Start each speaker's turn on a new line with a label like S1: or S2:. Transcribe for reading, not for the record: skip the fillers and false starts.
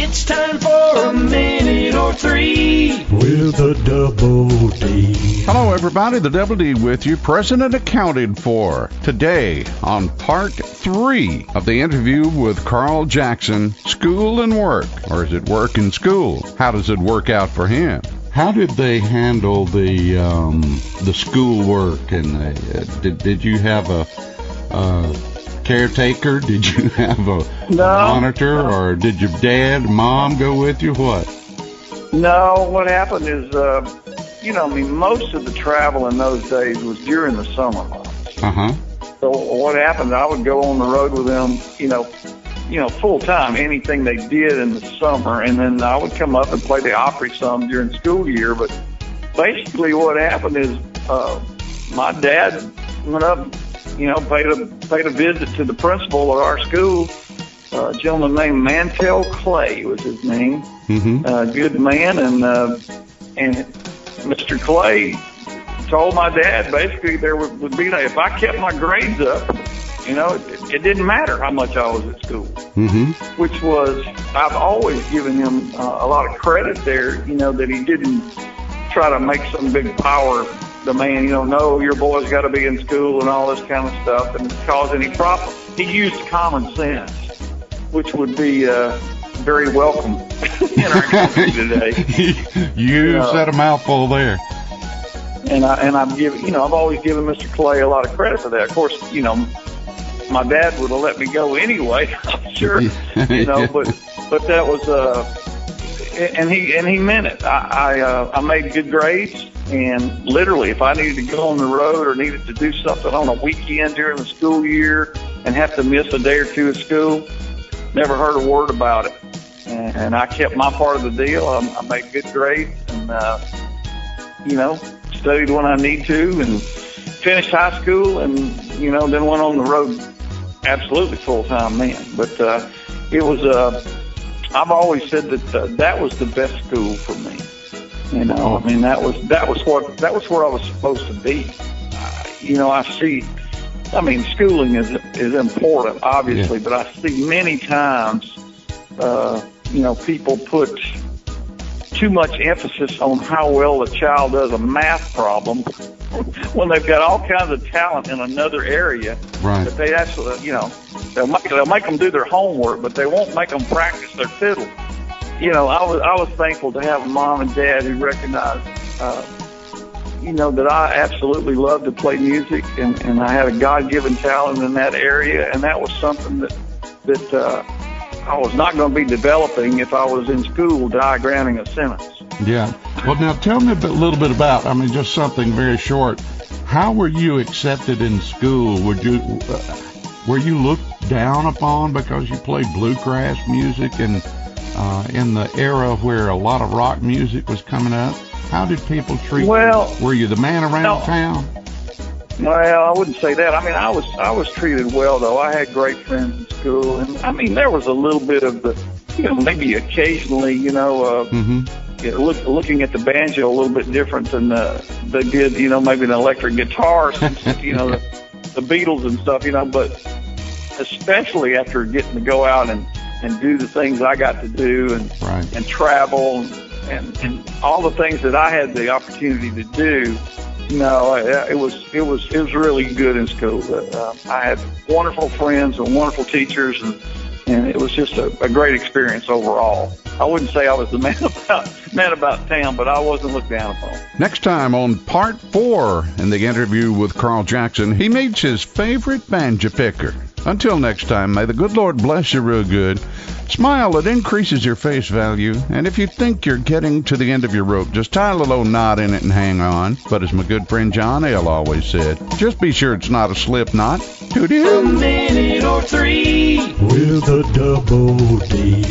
S1: It's time for a minute or three with the Double D.
S2: Hello, everybody. The Double D with you, present and accounted for. Today, on part 3 of the interview with Carl Jackson, school and work. Or is it work and school? How does it work out for him? How did they handle the school work? And did you have a caretaker? Did you have a monitor? Or did your dad, mom go with you? What?
S3: No, what happened is, most of the travel in those days was during the summer months.
S2: Uh-huh.
S3: So what happened, I would go on the road with them, full time, anything they did in the summer, and then I would come up and play the Opry some during school year. But basically what happened is, my dad went up, paid a visit to the principal at our school, a gentleman named Mantell Clay was his name.
S2: Mm-hmm.
S3: Good man, and Mr. Clay told my dad basically there would be, if I kept my grades up, it didn't matter how much I was at school.
S2: Mm-hmm.
S3: Which was, I've always given him a lot of credit there, that he didn't try to make some big power demand, no, your boy's got to be in school and all this kind of stuff and cause any problem. He used common sense, which would be very welcome in our country today.
S2: You said a mouthful there.
S3: And I've always given Mr. Clay a lot of credit for that. Of course, my dad would have let me go anyway, I'm sure, but that was, and he meant it. I made good grades, and literally if I needed to go on the road or needed to do something on a weekend during the school year and have to miss a day or two at school, never heard a word about it. And I kept my part of the deal. I made good grades and, studied when I need to and finished high school and, then went on the road absolutely full-time then. But it was, I've always said that that was the best school for me. That was where I was supposed to be. Schooling is important, obviously, but I see many times, people put too much emphasis on how well a child does a math problem when they've got all kinds of talent in another area.
S2: Right.
S3: But they actually, they'll make them do their homework, but they won't make them practice their fiddle. I was thankful to have a mom and dad who recognized, that I absolutely loved to play music, and I had a God-given talent in that area, and that was something that I was not going to be developing if I was in school diagramming a sentence.
S2: Yeah. Well, now tell me a little bit about, just something very short. How were you accepted in school? Were you looked down upon because you played bluegrass music and in the era where a lot of rock music was coming up? How did people treat you? Were you the man around town?
S3: Well, I wouldn't say that. I was treated well, though. I had great friends in school, and there was a little bit of the, maybe occasionally, looking at the banjo a little bit different than they did, maybe an electric guitar, since, the Beatles and stuff, but especially after getting to go out and do the things I got to do and travel and all the things that I had the opportunity to do. It was really good in school. I had wonderful friends and wonderful teachers, and it was just a great experience overall. I wouldn't say I was the man about town, but I wasn't looked down upon.
S2: Next time on part 4 in the interview with Carl Jackson, he meets his favorite banjo picker. Until next time, may the good Lord bless you real good. Smile, it increases your face value. And if you think you're getting to the end of your rope, just tie a little knot in it and hang on. But as my good friend John L. always said, just be sure it's not a slip knot.
S1: A minute or three with a Double D.